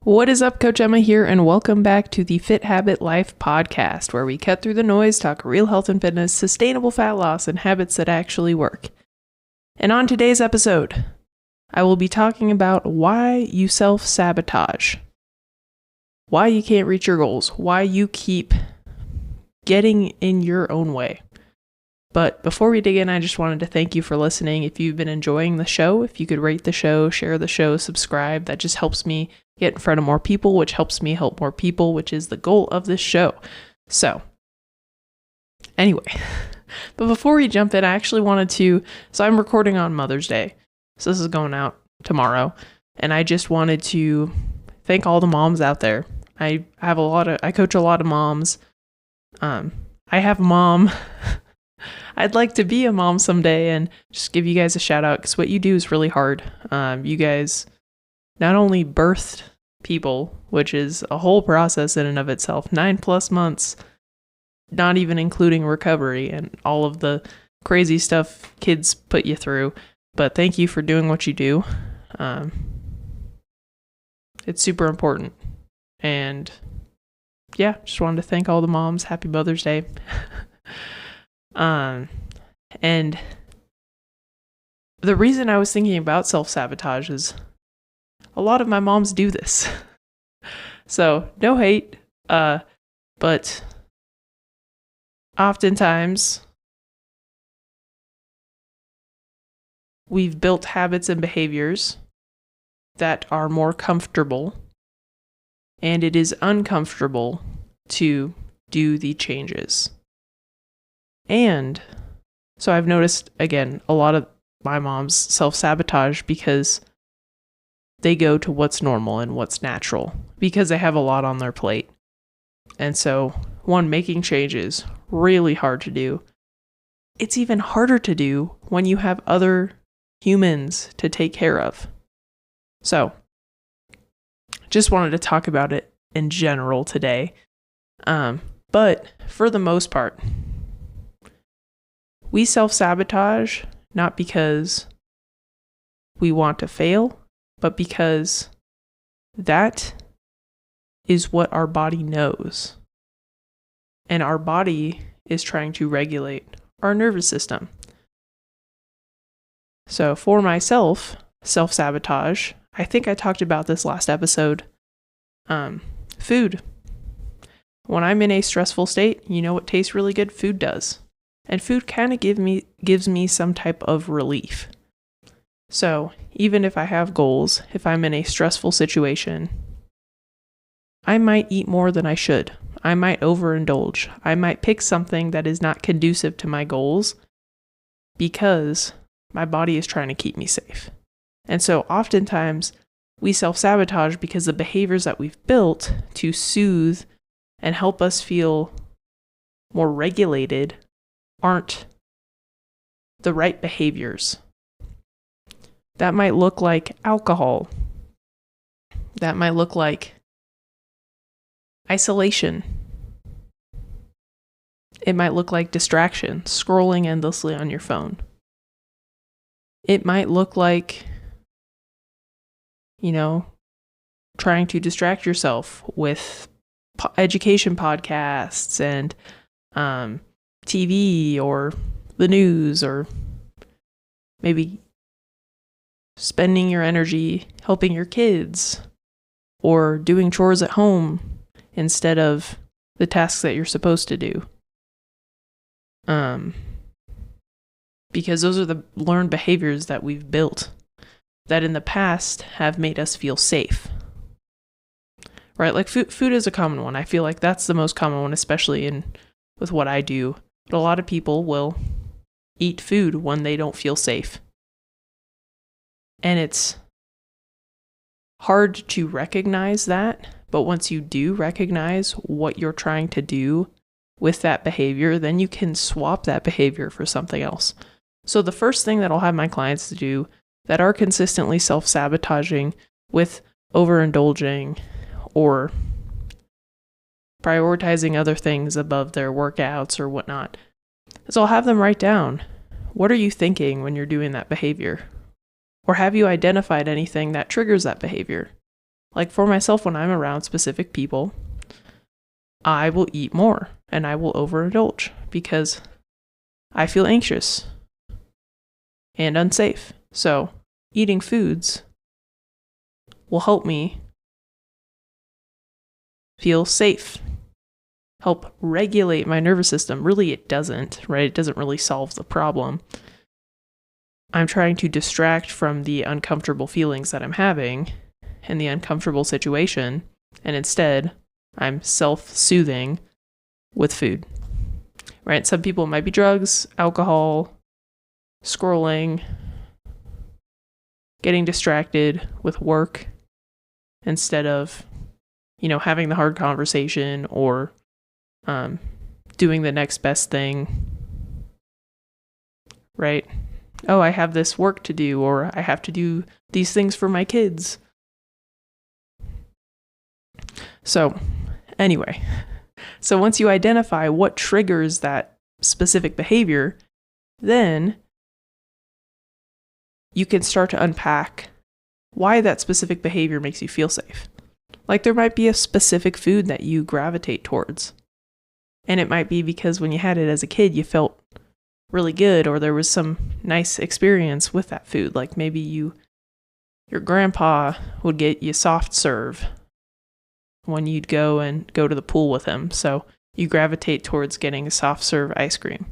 What is up, Coach Emma here, and welcome back to the Fit Habit Life podcast, where we cut through the noise, talk real health and fitness, sustainable fat loss, and habits that actually work. And on today's episode, I will be talking about why you self-sabotage, why you can't reach your goals, why you keep getting in your own way. But before we dig in, I just wanted to thank you for listening. If you've been enjoying the show, if you could rate the show, share the show, subscribe, that just helps me get in front of more people, which helps me help more people, which is the goal of this show. So anyway, but before we jump in, I actually wanted to, so I'm recording on Mother's Day. So this is going out tomorrow. And I just wanted to thank all the moms out there. I coach a lot of moms. I have a mom. I'd like to be a mom someday and just give you guys a shout out because what you do is really hard. You guys not only birthed people, which is a whole process in and of itself, 9+ months, not even including recovery and all of the crazy stuff kids put you through. But thank you for doing what you do. It's super important. And yeah, just wanted to thank all the moms. Happy Mother's Day. And the reason I was thinking about self-sabotage is a lot of my moms do this. So no hate, but oftentimes we've built habits and behaviors that are more comfortable, and it is uncomfortable to do the changes. And so I've noticed, again, a lot of my moms self-sabotage because they go to what's normal and what's natural because they have a lot on their plate. And so, making changes really hard to do. It's even harder to do when you have other humans to take care of. So, just wanted to talk about it in general today. But for the most part, we self-sabotage not because we want to fail, but because that is what our body knows. And our body is trying to regulate our nervous system. So for myself, self-sabotage, I think I talked about this last episode, food. When I'm in a stressful state, you know what tastes really good? Food does. And food kind of gives me some type of relief. So even if I have goals, if I'm in a stressful situation, I might eat more than I should. I might overindulge. I might pick something that is not conducive to my goals because my body is trying to keep me safe. And so oftentimes we self-sabotage because the behaviors that we've built to soothe and help us feel more regulated aren't the right behaviors. That might look like alcohol. That might look like isolation. It might look like distraction, scrolling endlessly on your phone. It might look like, trying to distract yourself with education podcasts and TV or the news, or maybe spending your energy helping your kids or doing chores at home instead of the tasks that you're supposed to do. Because those are the learned behaviors that we've built that in the past have made us feel safe. Right? Like food is a common one. I feel like that's the most common one, especially with what I do. But a lot of people will eat food when they don't feel safe. And it's hard to recognize that, but once you do recognize what you're trying to do with that behavior, then you can swap that behavior for something else. So the first thing that I'll have my clients do that are consistently self-sabotaging with overindulging or prioritizing other things above their workouts or whatnot, is I'll have them write down, what are you thinking when you're doing that behavior? Or have you identified anything that triggers that behavior? Like for myself, when I'm around specific people, I will eat more and I will overindulge because I feel anxious and unsafe. So eating foods will help me feel safe, help regulate my nervous system. Really, it doesn't, right? It doesn't really solve the problem. I'm trying to distract from the uncomfortable feelings that I'm having and the uncomfortable situation, and instead, I'm self-soothing with food, right? Some people, it might be drugs, alcohol, scrolling, getting distracted with work instead of, having the hard conversation or doing the next best thing, right? Oh, I have this work to do, or I have to do these things for my kids. So, anyway, once you identify what triggers that specific behavior, then you can start to unpack why that specific behavior makes you feel safe. Like there might be a specific food that you gravitate towards. And it might be because when you had it as a kid, you felt really good, or there was some nice experience with that food. Like maybe your grandpa would get you soft serve when you'd go to the pool with him. So you gravitate towards getting a soft serve ice cream.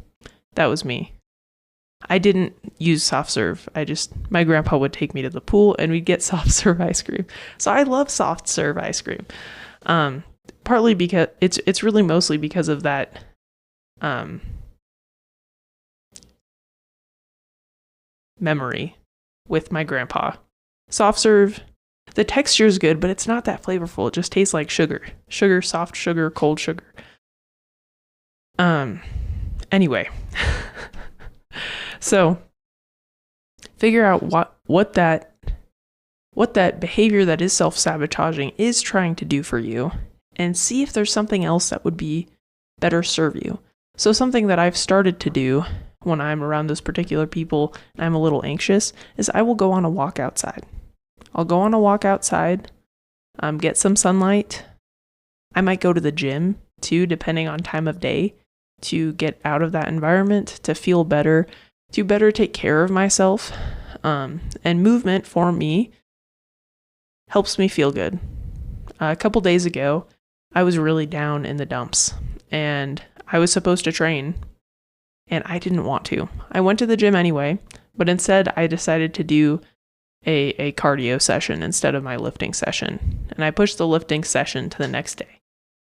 That was me. I didn't use soft serve. My grandpa would take me to the pool and we'd get soft serve ice cream. So I love soft serve ice cream. Partly because it's really mostly because of that memory with my grandpa. Soft serve, the texture is good, but it's not that flavorful. It just tastes like sugar, soft sugar, cold sugar. Anyway, so figure out what that behavior that is self-sabotaging is trying to do for you, and see if there's something else that would be better serve you. So something that I've started to do when I'm around those particular people and I'm a little anxious is I will go on a walk outside. I'll go on a walk outside, get some sunlight. I might go to the gym too, depending on time of day, to get out of that environment, to feel better, to better take care of myself. And movement for me helps me feel good. A couple days ago, I was really down in the dumps and I was supposed to train and I didn't want to. I went to the gym anyway, but instead I decided to do a cardio session instead of my lifting session. And I pushed the lifting session to the next day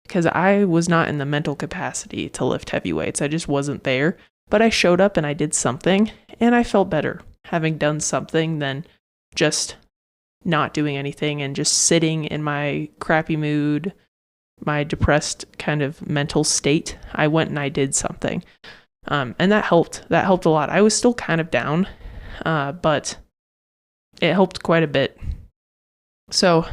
because I was not in the mental capacity to lift heavy weights. I just wasn't there, but I showed up and I did something and I felt better having done something than just not doing anything and just sitting in my crappy mood, my depressed kind of mental state. I went and I did something. And that helped. That helped a lot. I was still kind of down, but it helped quite a bit. So,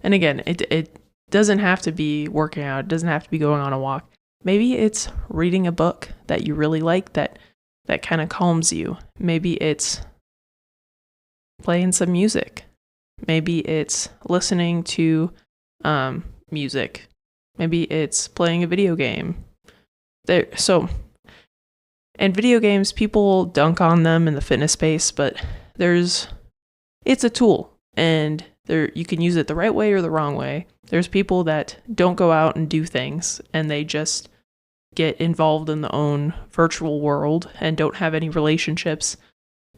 and again, it doesn't have to be working out. It doesn't have to be going on a walk. Maybe it's reading a book that you really like that kind of calms you. Maybe it's playing some music. Maybe it's listening to music. Maybe it's playing a video game. And video games, people dunk on them in the fitness space, but it's a tool, and you can use it the right way or the wrong way. There's people that don't go out and do things, and they just get involved in the own virtual world and don't have any relationships,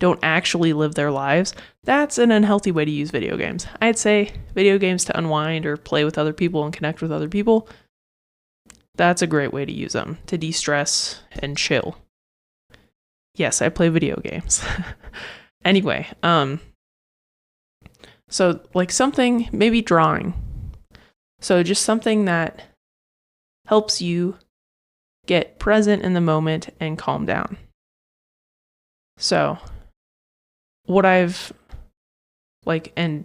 don't actually live their lives. That's an unhealthy way to use video games. I'd say video games to unwind or play with other people and connect with other people, that's a great way to use them, to de-stress and chill. Yes, I play video games. Anyway, so like something, maybe drawing. So just something that helps you get present in the moment and calm down. So what and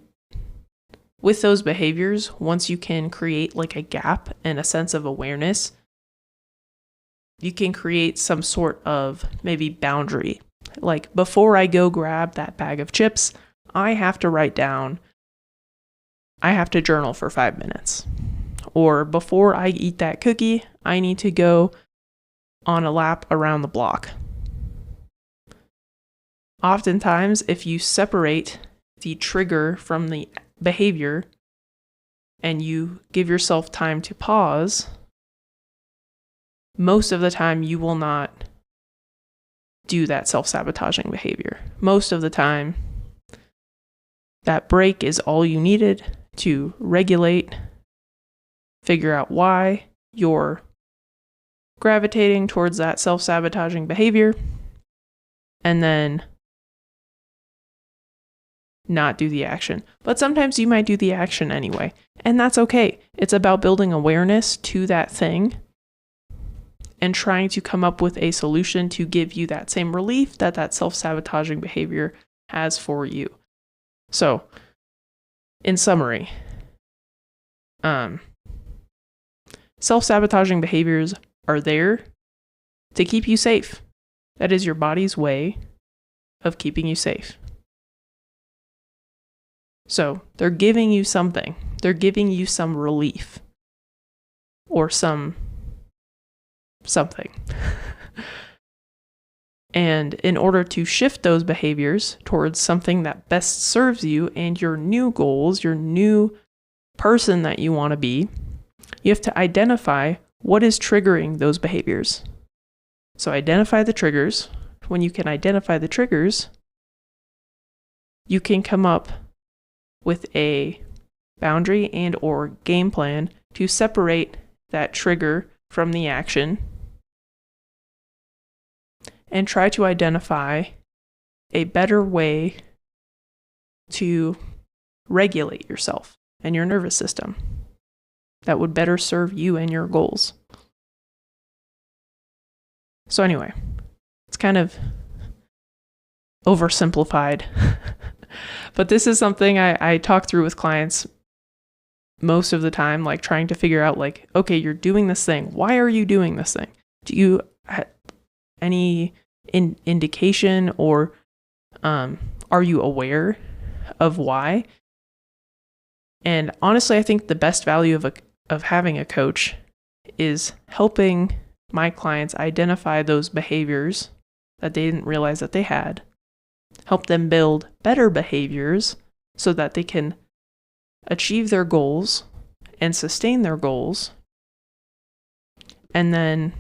with those behaviors, once you can create like a gap and a sense of awareness, you can create some sort of maybe boundary. Like before I go grab that bag of chips, I have to write down I have to journal for 5 minutes. Or before I eat that cookie, I need to go on a lap around the block. Oftentimes, if you separate the trigger from the behavior and you give yourself time to pause, most of the time you will not do that self-sabotaging behavior. Most of the time, that break is all you needed to regulate, figure out why you're gravitating towards that self-sabotaging behavior, and then not do the action. But sometimes you might do the action anyway, and that's okay. It's about building awareness to that thing and trying to come up with a solution to give you that same relief that that self-sabotaging behavior has for you. So, in summary, self-sabotaging behaviors are there to keep you safe. That is your body's way of keeping you safe. So, they're giving you something. They're giving you some relief or something. And in order to shift those behaviors towards something that best serves you and your new goals, your new person that you want to be, you have to identify what is triggering those behaviors. So identify the triggers. When you can identify the triggers, you can come up with a boundary and or game plan to separate that trigger from the action and try to identify a better way to regulate yourself and your nervous system that would better serve you and your goals. So anyway, it's kind of oversimplified, but this is something I talk through with clients most of the time, like trying to figure out like, okay, you're doing this thing. Why are you doing this thing? Do you any indication or are you aware of why? And honestly, I think the best value of having a coach is helping my clients identify those behaviors that they didn't realize that they had, help them build better behaviors so that they can achieve their goals and sustain their goals, and then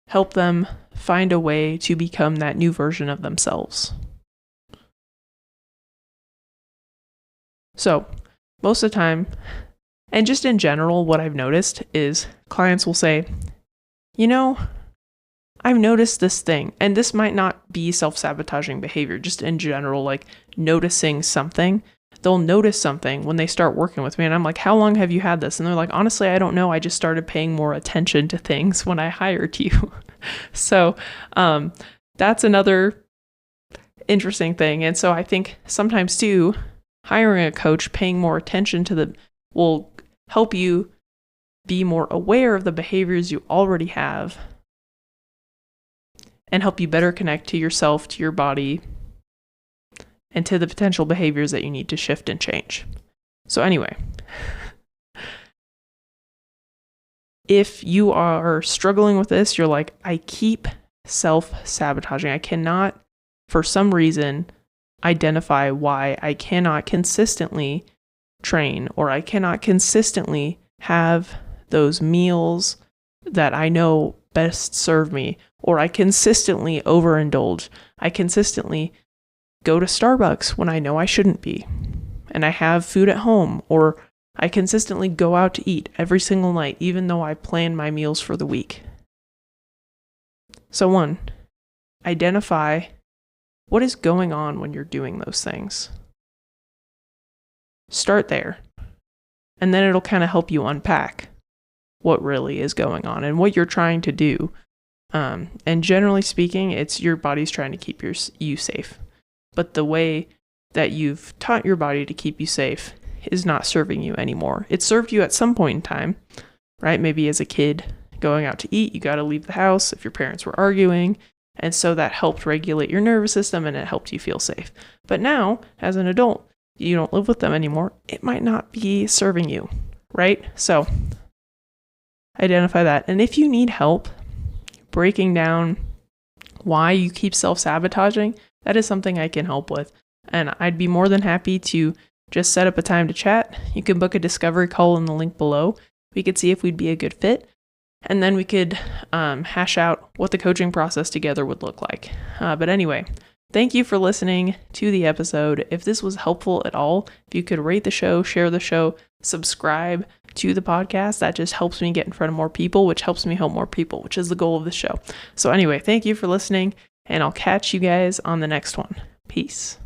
help them find a way to become that new version of themselves. So, most of the time, and just in general, what I've noticed is clients will say, you know, I've noticed this thing, and this might not be self-sabotaging behavior, just in general, like noticing something. They'll notice something when they start working with me, and I'm like, how long have you had this? And they're like, honestly, I don't know. I just started paying more attention to things when I hired you. So that's another interesting thing. And so I think sometimes too, hiring a coach, paying more attention to will help you be more aware of the behaviors you already have and help you better connect to yourself, to your body, and to the potential behaviors that you need to shift and change. So anyway, if you are struggling with this, you're like, I keep self-sabotaging. I cannot, for some reason, identify why I cannot consistently train, or I cannot consistently have those meals that I know best serve me, or I consistently overindulge. I consistently go to Starbucks when I know I shouldn't be, and I have food at home, or I consistently go out to eat every single night, even though I plan my meals for the week. So one, identify what is going on when you're doing those things. Start there, and then it'll kind of help you unpack what really is going on and what you're trying to do. And generally speaking, it's your body's trying to keep you safe. But the way that you've taught your body to keep you safe is not serving you anymore. It served you at some point in time, right? Maybe as a kid going out to eat, you got to leave the house if your parents were arguing. And so that helped regulate your nervous system and it helped you feel safe. But now, as an adult, you don't live with them anymore, it might not be serving you, right? So identify that. And if you need help breaking down why you keep self-sabotaging, that is something I can help with. And I'd be more than happy to just set up a time to chat. You can book a discovery call in the link below. We could see if we'd be a good fit. And then we could hash out what the coaching process together would look like. But anyway, thank you for listening to the episode. If this was helpful at all, if you could rate the show, share the show, subscribe to the podcast, that just helps me get in front of more people, which helps me help more people, which is the goal of the show. So anyway, thank you for listening, and I'll catch you guys on the next one. Peace.